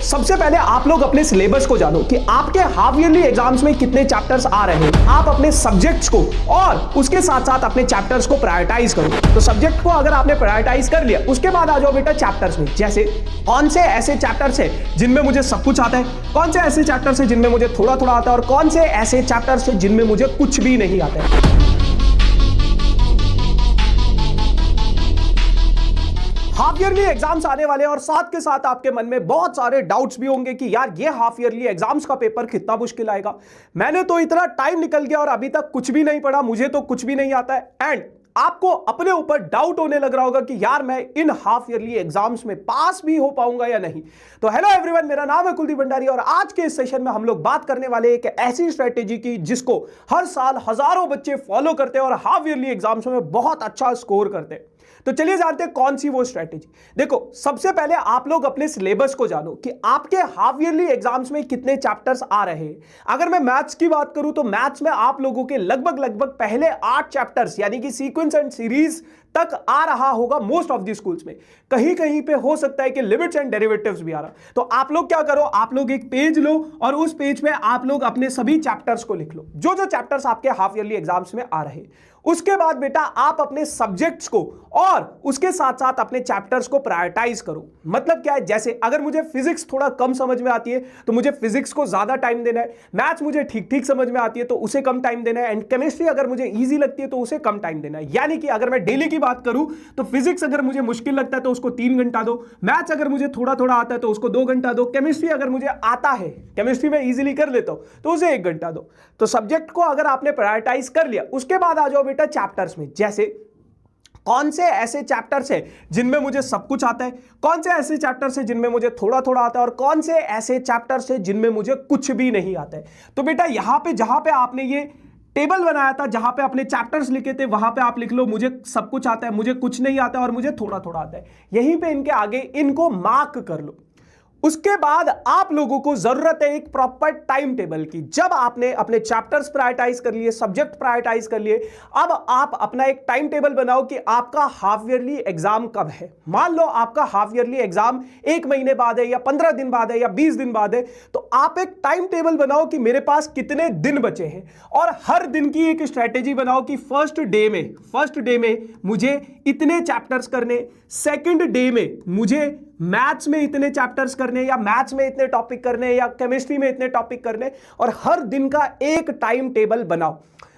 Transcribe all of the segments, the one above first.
सबसे पहले आप लोग अपने सिलेबस को जानो कि आपके हाफ ईयरली एग्जाम्स में कितने चैप्टर्स आ रहे हैं। आप अपने सब्जेक्ट्स को और उसके साथ साथ अपने चैप्टर्स को प्रायोरिटाइज करो। तो सब्जेक्ट को अगर आपने प्रायोरिटाइज कर लिया, उसके बाद आ जाओ बेटा चैप्टर्स में। जैसे कौन से ऐसे चैप्टर्स हैं जिनमें मुझे सब कुछ आता है, कौन से ऐसे चैप्टर्स हैं जिनमें मुझे थोड़ा थोड़ा आता है, और कौन से ऐसे चैप्टर्स हैं जिनमें मुझे कुछ भी नहीं आता है। हाफ ईयरली एग्जाम्स आने वाले हैं और साथ के साथ आपके मन में बहुत सारे डाउट्स भी होंगे कि यार ये हाफ ईयरली एग्जाम्स का पेपर कितना मुश्किल आएगा। मैंने तो इतना टाइम निकल गया और अभी तक कुछ भी नहीं पढ़ा, मुझे तो कुछ भी नहीं आता है। एंड आपको अपने ऊपर डाउट होने लग रहा होगा कि यार मैं इन हाफ ईयरली एग्जाम्स में पास भी हो पाऊंगा या नहीं। तो हेलो एवरीवन, मेरा नाम है कुलदीप भंडारी और आज के इस सेशन में हम लोग बात करने वाले एक ऐसी स्ट्रेटेजी की जिसको हर साल हजारों बच्चे फॉलो करते हैं और हाफ ईयरली एग्जाम्स में बहुत अच्छा स्कोर करते हैं। तो चलिए जानते हैं कौन सी वो स्ट्रेटेजी। देखो, सबसे पहले आप लोग अपने सिलेबस को जानो कि आपके हाफ ईयरली एग्जाम्स में कितने चैप्टर्स आ रहे हैं। अगर मैं मैथ्स की बात करूं तो मैथ्स में आप लोगों के लगभग पहले 8 चैप्टर्स यानी कि सीक्वेंस एंड सीरीज तक आ रहा होगा मोस्ट ऑफ द स्कूल्स में। कहीं कहीं पे हो सकता है कि लिमिट्स एंड डेरिवेटिव्स भी आ रहा। तो आप लोग क्या करो, आप लोग एक पेज लो और उस पेज पे आप लोग अपने सभी चैप्टर्स को लिख लो, जो जो चैप्टर्स आपके हाफ ईयरली एग्जाम्स में आ रहे हैं। उसके बाद बेटा आप अपने सब्जेक्ट्स को और उसके साथ साथ अपने चैप्टर्स को प्रायोरिटाइज करो। मतलब क्या है, जैसे अगर मुझे फिजिक्स थोड़ा कम समझ में आती है तो मुझे फिजिक्स को ज्यादा टाइम देना है, मैथ्स मुझे ठीक ठीक समझ में आती है तो उसे कम टाइम देना है, एंड केमिस्ट्री अगर मुझे इजी लगती है तो उसे कम टाइम देना है। यानी कि अगर मैं डेली की बात करूं तो फिजिक्स अगर मुझे मुश्किल लगता है तो उसको 3 घंटा दो, मैथ्स अगर मुझे थोड़ा थोड़ा आता है तो उसको 2 घंटा दो, केमिस्ट्री अगर मुझे आता है, केमिस्ट्री में इजीली कर लेता हूं तो उसे 1 घंटा दो। तो सब्जेक्ट को अगर आपने प्रायोरिटाइज कर लिया, उसके बाद आ जाओ बेटा चैप्टर्स में। जैसे कौन से ऐसे चैप्टर्स हैं जिनमें मुझे सब कुछ आता है, कौन से ऐसे चैप्टर्स हैं जिनमें मुझे थोड़ा थोड़ा आता है, और कौन से ऐसे चैप्टर्स हैं जिनमें मुझे कुछ भी नहीं आता है। तो बेटा यहां पे जहां पे आपने ये टेबल बनाया था, जहां पे अपने चैप्टर्स लिखे थे, वहां पे आप लिख लो मुझे सब कुछ आता है, मुझे कुछ नहीं आता है और मुझे थोड़ा थोड़ा आता है। यहीं पे इनके आगे इनको मार्क कर लो। उसके बाद आप लोगों को जरूरत है एक प्रॉपर टाइम टेबल की। जब आपने अपने चैप्टर्स प्रायोरिटाइज कर लिए, सब्जेक्ट प्रायोरिटाइज कर लिए, अब आप अपना एक टाइम टेबल बनाओ कि आपका हाफ ईयरली एग्जाम कब है। मान लो आपका हाफ ईयरली एग्जाम 1 महीने बाद है या 15 दिन बाद है या 20 दिन बाद है, तो आप एक टाइम टेबल बनाओ कि मेरे पास कितने दिन बचे हैं, और हर दिन की एक स्ट्रेटेजी बनाओ कि फर्स्ट डे में मुझे इतने चैप्टर्स करने, सेकंड डे में मुझे मैथ्स में इतने चैप्टर्स करने, या मैथ्स में इतने टॉपिक करने, या केमिस्ट्री में इतने टॉपिक करने, और हर दिन का एक टाइम टेबल बनाओ।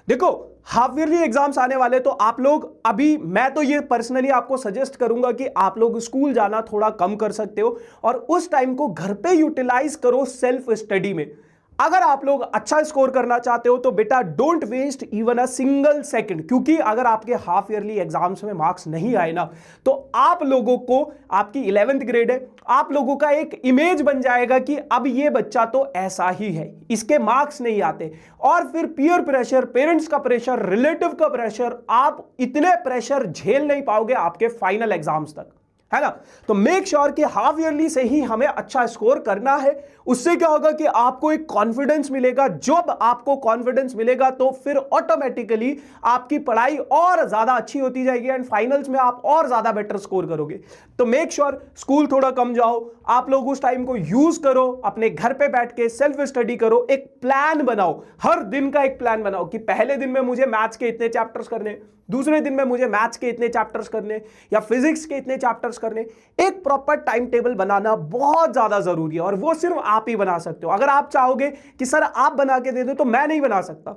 देखो, हाफ ईयरली एग्जाम्स आने वाले, तो आप लोग अभी, मैं तो ये पर्सनली आपको सजेस्ट करूंगा कि आप लोग स्कूल जाना थोड़ा कम कर सकते हो और उस टाइम को घर पे यूटिलाइज करो सेल्फ स्टडी में। अगर आप लोग अच्छा स्कोर करना चाहते हो तो बेटा don't waste even a single second, क्योंकि अगर आपके हाफ ईयरली एग्जाम्स में मार्क्स नहीं आए ना, तो आप लोगों को, आपकी 11th ग्रेड है, आप लोगों का एक इमेज बन जाएगा कि अब ये बच्चा तो ऐसा ही है, इसके मार्क्स नहीं आते। और फिर पीयर प्रेशर, पेरेंट्स का प्रेशर, रिलेटिव का प्रेशर, आप इतने प्रेशर झेल नहीं पाओगे आपके फाइनल एग्जाम्स तक, है ना। तो मेक श्योर कि हाफ ईयरली से ही हमें अच्छा स्कोर करना है। उससे क्या होगा कि आपको एक कॉन्फिडेंस मिलेगा। जब आपको कॉन्फिडेंस मिलेगा तो फिर ऑटोमेटिकली आपकी पढ़ाई और ज्यादा अच्छी होती जाएगी एंड फाइनल्स में आप और ज्यादा बेटर स्कोर करोगे। तो मेक श्योर स्कूल थोड़ा कम जाओ, आप लोग उस टाइम को यूज करो, अपने घर पे बैठ के सेल्फ स्टडी करो, एक प्लान बनाओ, हर दिन का एक प्लान बनाओ कि पहले दिन में मुझे मैथ्स के इतने चैप्टर्स करने, दूसरे दिन में मुझे मैथ्स के इतने चैप्टर्स करने, या फिजिक्स के इतने चैप्टर्स करने। एक प्रॉपर टाइम टेबल बनाना बहुत ज्यादा जरूरी है और वो सिर्फ आप ही बना सकते हो। अगर आप चाहोगे कि सर आप बना के दे दो, तो मैं नहीं बना सकता।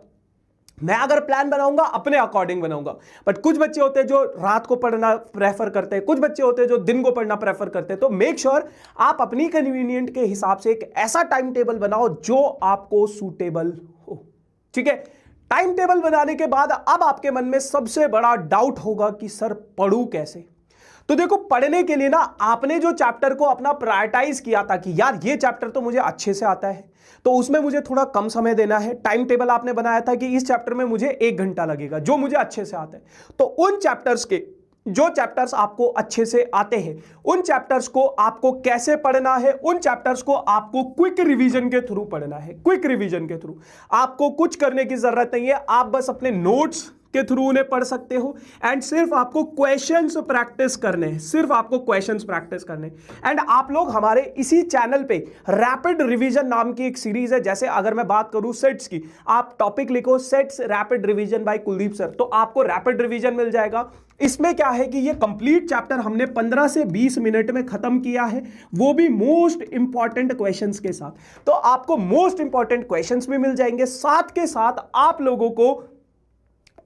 मैं अगर प्लान बनाऊंगा अपने अकॉर्डिंग बनाऊंगा। बट कुछ बच्चे होते हैं जो रात को पढ़ना प्रेफर करते हैं, कुछ बच्चे होते हैं जो दिन को पढ़ना प्रेफर करते हैं। तो मेक श्योर आप अपनी कन्वीनियंट के हिसाब से एक ऐसा टाइम टेबल बनाओ जो आपको सूटेबल हो। ठीक है, टाइम टेबल बनाने के बाद अब आपके मन में सबसे बड़ा डाउट होगा कि सर पढ़ूं कैसे। तो देखो, पढ़ने के लिए ना आपने जो चैप्टर को अपना प्रायोरिटाइज किया था कि यार ये चैप्टर तो मुझे अच्छे से आता है, तो उसमें मुझे थोड़ा कम समय देना है। टाइम टेबल आपने बनाया था कि इस चैप्टर में मुझे 1 घंटा लगेगा, जो मुझे अच्छे से आता है। तो उन चैप्टर्स के, जो चैप्टर्स आपको अच्छे से आते हैं, उन चैप्टर्स को आपको कैसे पढ़ना है, उन चैप्टर्स को आपको क्विक रिवीजन के थ्रू पढ़ना है। क्विक रिवीजन के थ्रू आपको कुछ करने की जरूरत नहीं है, आप बस अपने नोट्स के थ्रू उन्हें पढ़ सकते हो। एंड सिर्फ आपको क्वेश्चंस प्रैक्टिस करने हैं, सिर्फ आपको क्वेश्चंस प्रैक्टिस करने। एंड आप लोग हमारे इसी चैनल पे रैपिड रिवीजन नाम की एक सीरीज है, जैसे अगर मैं बात करूं सेट्स की, आप टॉपिक लिखो sets rapid revision by Kuldeep sir, तो आपको रैपिड रिवीजन मिल जाएगा। इसमें क्या है कि ये कंप्लीट चैप्टर हमने 15 से 20 मिनट में खत्म किया है, वो भी मोस्ट इंपॉर्टेंट क्वेश्चंस के साथ। तो आपको मोस्ट इंपॉर्टेंट क्वेश्चंस भी मिल जाएंगे, साथ के साथ आप लोगों को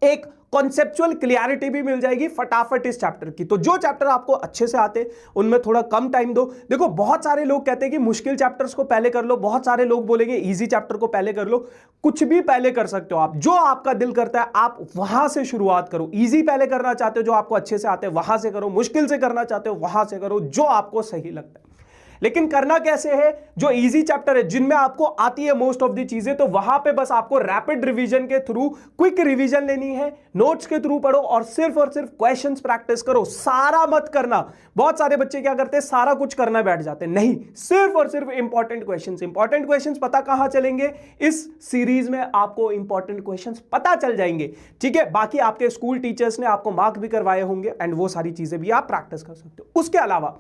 एक कॉन्सेप्चुअल क्लियरिटी भी मिल जाएगी फटाफट इस चैप्टर की। तो जो चैप्टर आपको अच्छे से आते उनमें थोड़ा कम टाइम दो। देखो बहुत सारे लोग कहते हैं कि मुश्किल चैप्टर्स को पहले कर लो, बहुत सारे लोग बोलेंगे इजी चैप्टर को पहले कर लो। कुछ भी पहले कर सकते हो आप, जो आपका दिल करता है आप वहां से शुरुआत करो। इजी पहले करना चाहते हो, जो आपको अच्छे से आते हैं वहां से करो, मुश्किल से करना चाहते हो वहां से करो, जो आपको सही लगता है। लेकिन करना कैसे है, जो इजी चैप्टर है जिनमें आपको आती है मोस्ट ऑफ दी चीजें, तो वहां पे बस आपको रैपिड रिवीजन के थ्रू क्विक रिवीजन लेनी है, नोट्स के थ्रू पढ़ो और सिर्फ क्वेश्चंस प्रैक्टिस करो। सारा मत करना। बहुत सारे बच्चे क्या करते हैं, सारा कुछ करना बैठ जाते हैं। नहीं, सिर्फ और सिर्फ इंपॉर्टेंट क्वेश्चंस पता कहां चलेंगे, इस सीरीज में आपको इंपॉर्टेंट क्वेश्चंस पता चल जाएंगे। ठीक है, बाकी आपके स्कूल टीचर्स ने आपको मार्क भी करवाए होंगे एंड वो सारी चीजें भी आप प्रैक्टिस कर सकते हो। उसके अलावा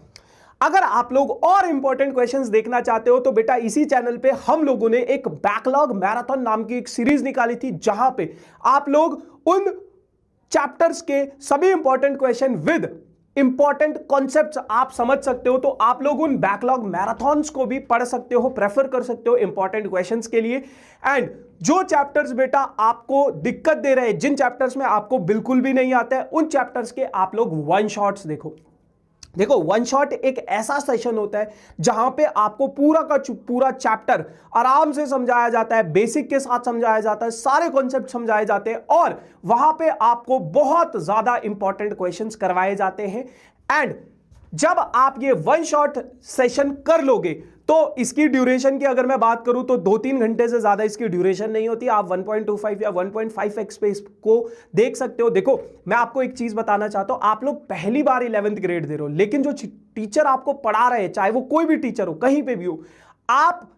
अगर आप लोग और इंपॉर्टेंट क्वेश्चंस देखना चाहते हो तो बेटा इसी चैनल पे हम लोगों ने एक बैकलॉग मैराथन नाम की एक सीरीज निकाली थी, जहां पे आप लोग उन चैप्टर्स के सभी important question with important concepts आप समझ सकते हो। तो आप लोग उन बैकलॉग मैराथन्स को भी पढ़ सकते हो, प्रेफर कर सकते हो इंपॉर्टेंट क्वेश्चंस के लिए। एंड जो चैप्टर्स बेटा आपको दिक्कत दे रहे हैं, जिन चैप्टर्स में आपको बिल्कुल भी नहीं आता है, उन चैप्टर्स के आप लोग वन शॉट्स देखो वन शॉट एक ऐसा सेशन होता है जहां पे आपको पूरा का पूरा चैप्टर आराम से समझाया जाता है, बेसिक के साथ समझाया जाता है, सारे कॉन्सेप्ट समझाए जाते हैं और वहां पे आपको बहुत ज्यादा इंपॉर्टेंट क्वेश्चंस करवाए जाते हैं। एंड जब आप ये वन शॉट सेशन कर लोगे तो इसकी ड्यूरेशन की अगर मैं बात करूं तो 2-3 घंटे से ज्यादा इसकी ड्यूरेशन नहीं होती। आप 1.25 या 1.5x पे इसको देख सकते हो। देखो मैं आपको एक चीज बताना चाहता हूं, आप लोग पहली बार 11th ग्रेड दे रहे हो, लेकिन जो टीचर आपको पढ़ा रहे हैं, चाहे वो कोई भी टीचर हो, कहीं पे भी हो, आप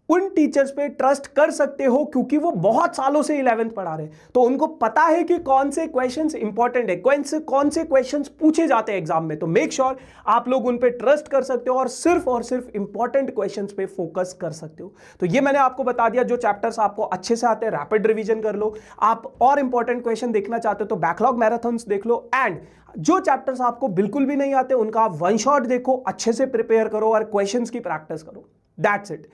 उन टीचर्स पे ट्रस्ट कर सकते हो क्योंकि वो बहुत सालों से 11th पढ़ा रहे हैं। तो उनको पता है कि कौन से क्वेश्चंस इंपॉर्टेंट है, कौन से क्वेश्चंस पूछे जाते हैं एग्जाम में। तो मेक श्योर आप लोग उन पे ट्रस्ट कर सकते हो और सिर्फ इंपॉर्टेंट क्वेश्चंस पे फोकस कर सकते हो। तो ये मैंने आपको बता दिया, जो चैप्टर्स आपको अच्छे से आते हैं रैपिड रिवीजन कर लो। आप और इंपॉर्टेंट क्वेश्चन देखना चाहते हो तो बैकलॉग मैराथन्स देख लो। एंड जो चैप्टर्स आपको बिल्कुल भी नहीं आते उनका आप वन शॉट देखो, अच्छे से प्रिपेयर करो और क्वेश्चंस की प्रैक्टिस करो। That's it.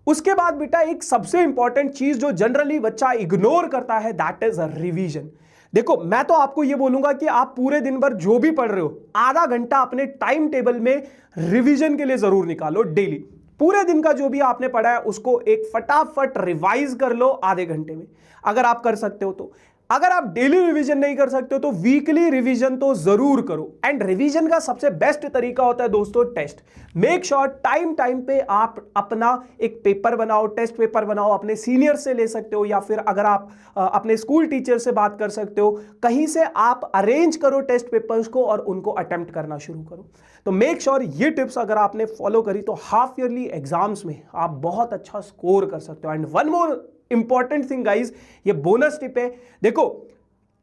उसके बाद बेटा एक सबसे इंपॉर्टेंट चीज जो जनरली बच्चा इग्नोर करता है, दैट इज रिवीजन। देखो मैं तो आपको ये बोलूंगा कि आप पूरे दिन भर जो भी पढ़ रहे हो, आधा घंटा अपने टाइम टेबल में रिवीजन के लिए जरूर निकालो डेली। पूरे दिन का जो भी आपने पढ़ा है उसको एक फटाफट रिवाइज कर लो आधे घंटे में, अगर आप कर सकते हो तो। अगर आप डेली रिवीजन नहीं कर सकते हो तो वीकली रिवीजन तो जरूर करो। एंड रिवीजन का सबसे बेस्ट तरीका होता है दोस्तों टेस्ट। मेक श्योर टाइम पे आप अपना एक पेपर बनाओ, टेस्ट पेपर बनाओ, अपने सीनियर से ले सकते हो या फिर अगर आप अपने स्कूल टीचर से बात कर सकते हो, कहीं से आप अरेंज करो टेस्ट पेपर्स को और उनको अटेम्प्ट करना शुरू करो। तो मेक श्योर ये टिप्स अगर आपने फॉलो करी तो हाफ ईयरली एग्जाम्स में आप बहुत अच्छा स्कोर कर सकते हो। And one more important thing guys, ये बोनस टिप है। देखो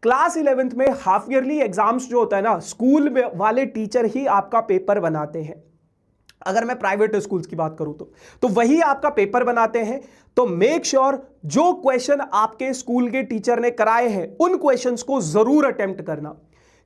क्लास 11th में हाफ ईयरली एग्जाम्स जो होता है ना, स्कूल में वाले टीचर ही आपका पेपर बनाते हैं। अगर मैं प्राइवेट स्कूल्स की बात करूं तो वही आपका पेपर बनाते हैं। तो मेक श्योर जो क्वेश्चन आपके स्कूल के टीचर ने कराए हैं उन क्वेश्चंस को जरूर अटेम्प्ट करना,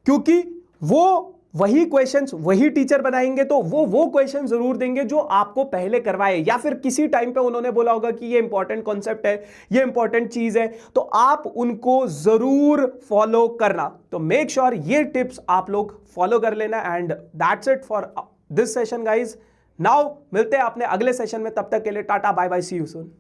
क्योंकि वो वही क्वेश्चंस वही टीचर बनाएंगे तो वो क्वेश्चन जरूर देंगे जो आपको पहले करवाए, या फिर किसी टाइम पे उन्होंने बोला होगा कि ये इंपॉर्टेंट कॉन्सेप्ट है, ये इंपॉर्टेंट चीज है, तो आप उनको जरूर फॉलो करना। तो मेक श्योर ये टिप्स आप लोग फॉलो कर लेना। And that's it for this session guys. Now मिलते हैं अपने अगले सेशन में, तब तक के लिए टाटा bye bye, see you soon.